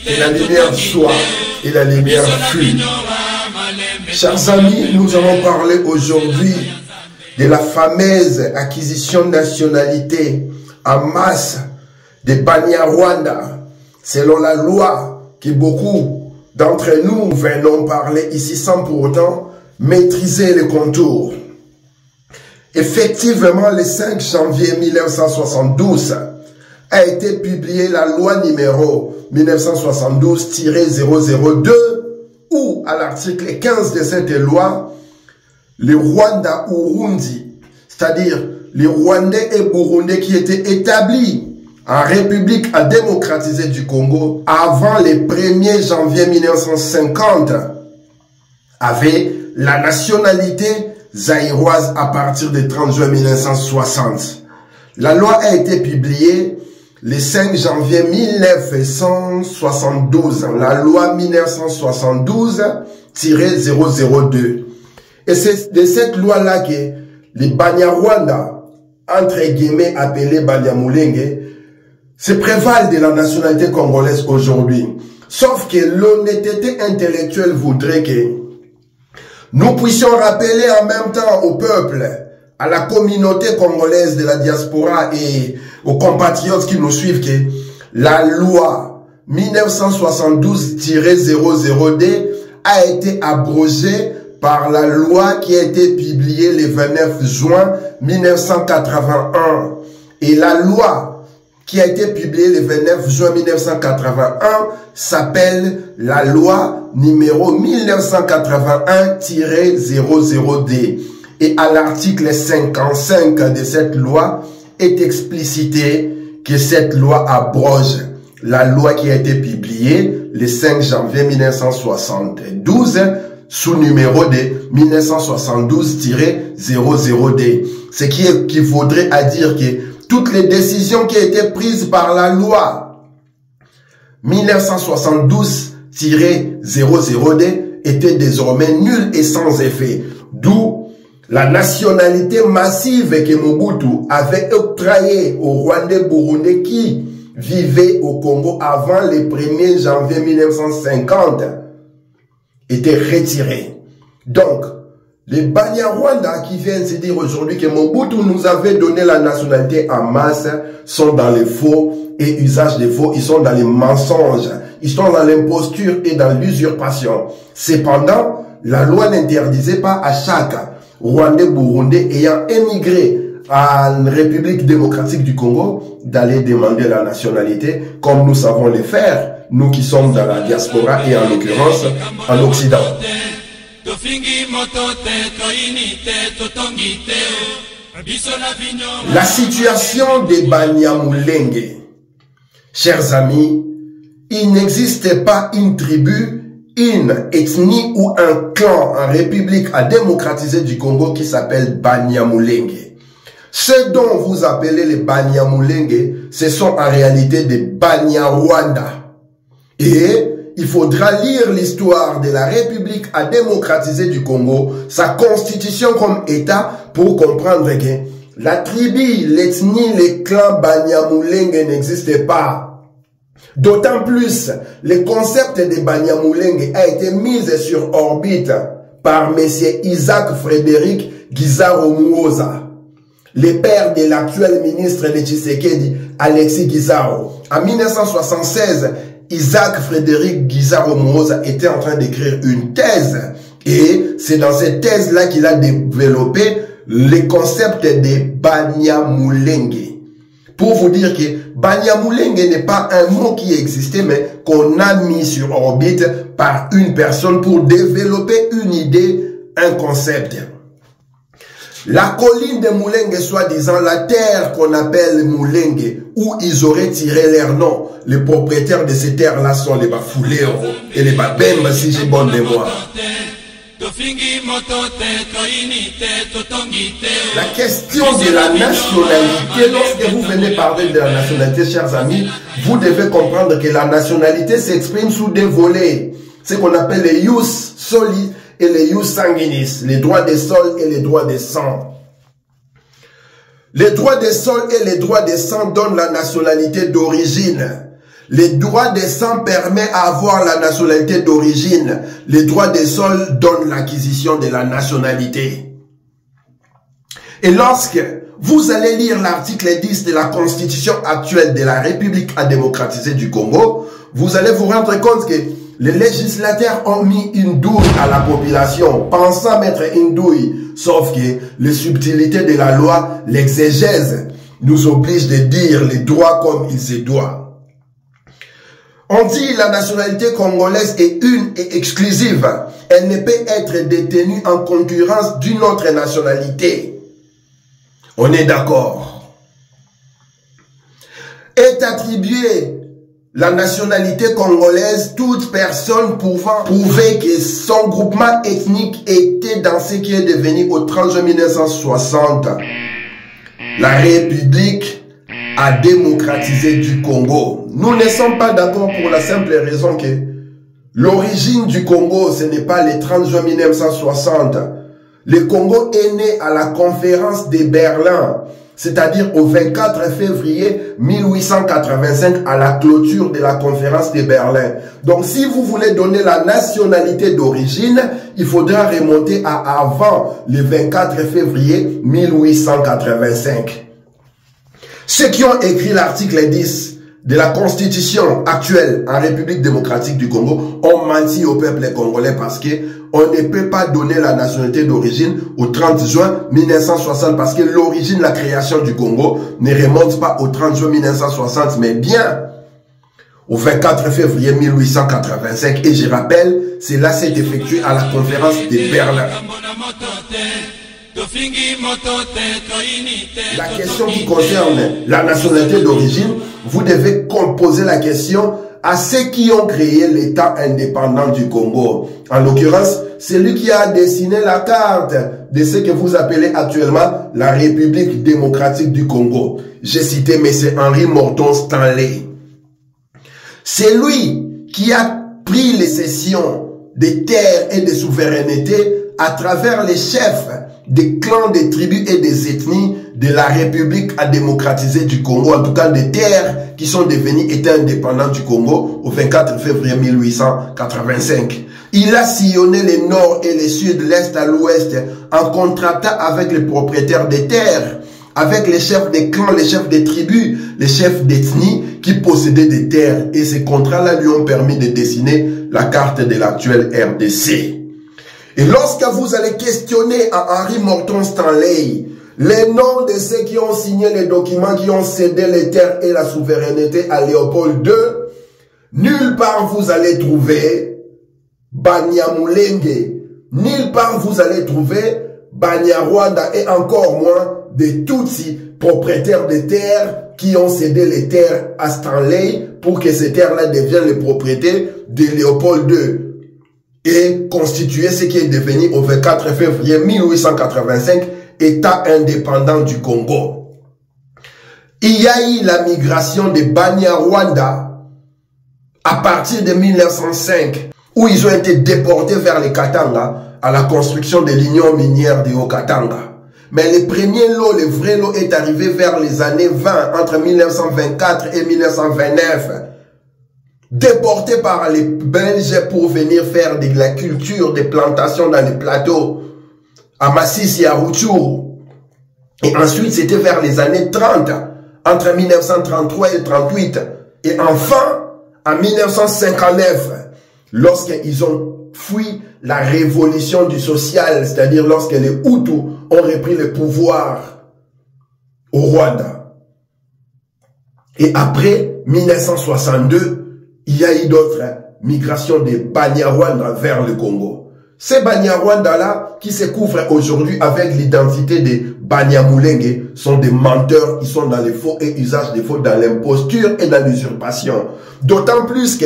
Et la lumière soit et la lumière fut. Chers amis, nous allons parler aujourd'hui de la fameuse acquisition de nationalité en masse de Banyarwanda, selon la loi que beaucoup d'entre nous venons parler ici sans pour autant maîtriser les contours. Effectivement, le 5 janvier 1972 a été publiée la loi numéro 1972-002 où, à l'article 15 de cette loi, les Rwanda-Urundi, c'est-à-dire les Rwandais et Burundais qui étaient établis en République démocratisée du Congo avant le 1er janvier 1950, avaient la nationalité zaïroise à partir du 30 juin 1960. La loi a été publiée le 5 janvier 1972, la loi 1972-002. Et c'est de cette loi-là que les Banyarwanda, entre guillemets appelés Banyamulenge, se prévalent de la nationalité congolaise aujourd'hui. Sauf que l'honnêteté intellectuelle voudrait que nous puissions rappeler en même temps au peuple, à la communauté congolaise de la diaspora et aux compatriotes qui nous suivent que la loi 1972-002 a été abrogée par la loi qui a été publiée le 29 juin 1981. Et la loi qui a été publiée le 29 juin 1981 s'appelle la loi numéro 1981-002. Et à l'article 55 de cette loi est explicité que cette loi abroge la loi qui a été publiée le 5 janvier 1972 sous numéro de 1972-002. Ce qui équivaudrait à dire que toutes les décisions qui ont été prises par la loi 1972-002 étaient désormais nulles et sans effet. D'où la nationalité massive que Mobutu avait octroyée aux Rwandais Burundais qui vivaient au Congo avant le 1er janvier 1950 était retirée. Donc, les Banyarwanda qui viennent se dire aujourd'hui que Mobutu nous avait donné la nationalité en masse sont dans les faux et usage des faux, ils sont dans les mensonges, ils sont dans l'imposture et dans l'usurpation. Cependant, la loi n'interdisait pas à chaque Rwandais Burundais ayant émigré en République démocratique du Congo d'aller demander la nationalité comme nous savons le faire, nous qui sommes dans la diaspora et en l'occurrence en Occident. La situation des Banyamulenge, chers amis, il n'existe pas une tribu, une ethnie ou un clan en République démocratisée du Congo qui s'appelle Banyamulenge. Ceux dont vous appelez les Banyamulenge, ce sont en réalité des Banyarwanda. Et il faudra lire l'histoire de la République démocratisée du Congo, sa constitution comme État, pour comprendre que la tribu, l'ethnie, les clans Banyamulenge n'existaient pas. D'autant plus, le concept de Banyamulenge a été mis sur orbite par M. Isaac Frédéric Guizaro Muoza, le père de l'actuel ministre de Tshisekedi, Alexis Guizaro. En 1976, Isaac Frédéric Guizaro Muoza était en train d'écrire une thèse et c'est dans cette thèse-là qu'il a développé le concept de Banyamulenge. Pour vous dire que Banyamulenge n'est pas un mot qui existait, mais qu'on a mis sur orbite par une personne pour développer une idée, un concept. La colline de Mulenge, soi-disant la terre qu'on appelle Mulenge, où ils auraient tiré leur nom. Les propriétaires de ces terres-là sont les Bafuleo et les Babemba, si j'ai bonne mémoire. La question de la nationalité, lorsque vous venez parler de la nationalité, chers amis, vous devez comprendre que la nationalité s'exprime sous deux volets. Ce qu'on appelle les ius soli et les ius sanguinis, les droits des sols et les droits des sangs. Les droits des sols et les droits des sangs donnent la nationalité d'origine. Les droits des sangs permettent à avoir la nationalité d'origine. Les droits des sols donnent l'acquisition de la nationalité. Et lorsque vous allez lire l'article 10 de la Constitution actuelle de la République démocratisée du Congo, vous allez vous rendre compte que les législateurs ont mis une douille à la population, pensant mettre une douille. Sauf que les subtilités de la loi, l'exégèse, nous oblige de dire les droits comme il se doit. On dit la nationalité congolaise est une et exclusive. Elle ne peut être détenue en concurrence d'une autre nationalité. On est d'accord. Est attribuée la nationalité congolaise toute personne pouvant prouver que son groupement ethnique était dans ce qui est devenu au 30 juin 1960 la République démocratisée du Congo. Nous ne sommes pas d'accord pour la simple raison que l'origine du Congo, ce n'est pas le 30 juin 1960. Le Congo est né à la conférence de Berlin, c'est-à-dire au 24 février 1885 à la clôture de la conférence de Berlin. Donc si vous voulez donner la nationalité d'origine, il faudra remonter à avant le 24 février 1885. Ceux qui ont écrit l'article 10 de la Constitution actuelle en République démocratique du Congo ont menti au peuple congolais parce que on ne peut pas donner la nationalité d'origine au 30 juin 1960 parce que l'origine, la création du Congo ne remonte pas au 30 juin 1960 mais bien au 24 février 1885. Et je rappelle, cela s'est effectué à la conférence de Berlin. La question qui concerne la nationalité d'origine, vous devez poser la question à ceux qui ont créé l'État indépendant du Congo. En l'occurrence, c'est lui qui a dessiné la carte de ce que vous appelez actuellement la République démocratique du Congo. J'ai cité M. Henry Morton Stanley. C'est lui qui a pris les cessions des terres et des souverainetés à travers les chefs des clans, des tribus et des ethnies de la République démocratisée du Congo, en tout cas des terres qui sont devenues États indépendants du Congo au 24 février 1885. Il a sillonné le nord et le sud, l'est à l'ouest, en contractant avec les propriétaires des terres, avec les chefs des clans, les chefs des tribus, les chefs d'ethnie qui possédaient des terres. Et ces contrats-là lui ont permis de dessiner la carte de l'actuelle RDC. Et lorsque vous allez questionner à Henry Morton Stanley les noms de ceux qui ont signé les documents, qui ont cédé les terres et la souveraineté à Léopold II, nulle part vous allez trouver Banyamulenge, nulle part vous allez trouver Banyarwanda et encore moins des Tutsis, propriétaires de terres qui ont cédé les terres à Stanley pour que ces terres-là deviennent les propriétés de Léopold II. Et constituer ce qui est devenu au 24 février 1885 État indépendant du Congo. Il y a eu la migration des Banyarwanda à partir de 1905 où ils ont été déportés vers les Katanga à la construction de l'union minière de Haut-Katanga. Mais le premier lot, le vrai lot est arrivé vers les années 20, entre 1924 et 1929. Déportés par les Belges pour venir faire de la culture, des plantations dans les plateaux, à Masisi et à Rutshuru. Et ensuite, c'était vers les années 30, entre 1933 et 38. Et enfin, en 1959, lorsqu'ils ont fui la révolution du social, c'est-à-dire lorsque les Hutus ont repris le pouvoir au Rwanda. Et après 1962, il y a eu d'autres migrations des Banyarwanda vers le Congo. Ces Banyarwanda-là, qui se couvrent aujourd'hui avec l'identité des Banyamulenge, sont des menteurs, ils sont dans les faux et usage des faux, dans l'imposture et dans l'usurpation. D'autant plus que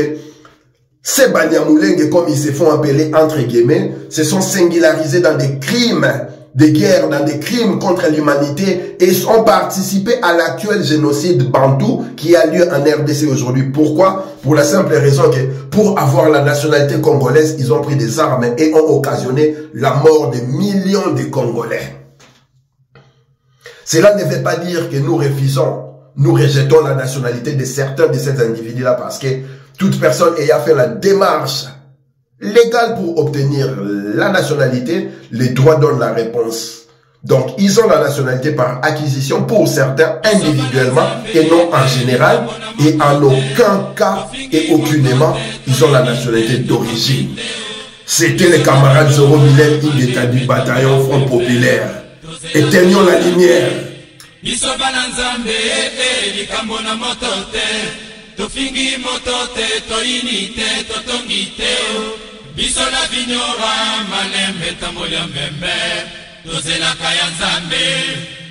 ces Banyamulenge, comme ils se font appeler entre guillemets, se sont singularisés dans des crimes de guerre, dans des crimes contre l'humanité et ont participé à l'actuel génocide bantou qui a lieu en RDC aujourd'hui. Pourquoi? Pour la simple raison que pour avoir la nationalité congolaise, ils ont pris des armes et ont occasionné la mort de millions de Congolais. Cela ne veut pas dire que nous refusons, nous rejetons la nationalité de certains de ces individus-là parce que toute personne ayant fait la démarche légale pour obtenir la nationalité, les droits donnent la réponse. Donc, ils ont la nationalité par acquisition pour certains individuellement et non en général. Et en aucun cas et aucunement, ils ont la nationalité d'origine. C'était les camarades Zoro Mylène Ingeta du bataillon Front Populaire. Éteignons la lumière. Tozela kaya nzambe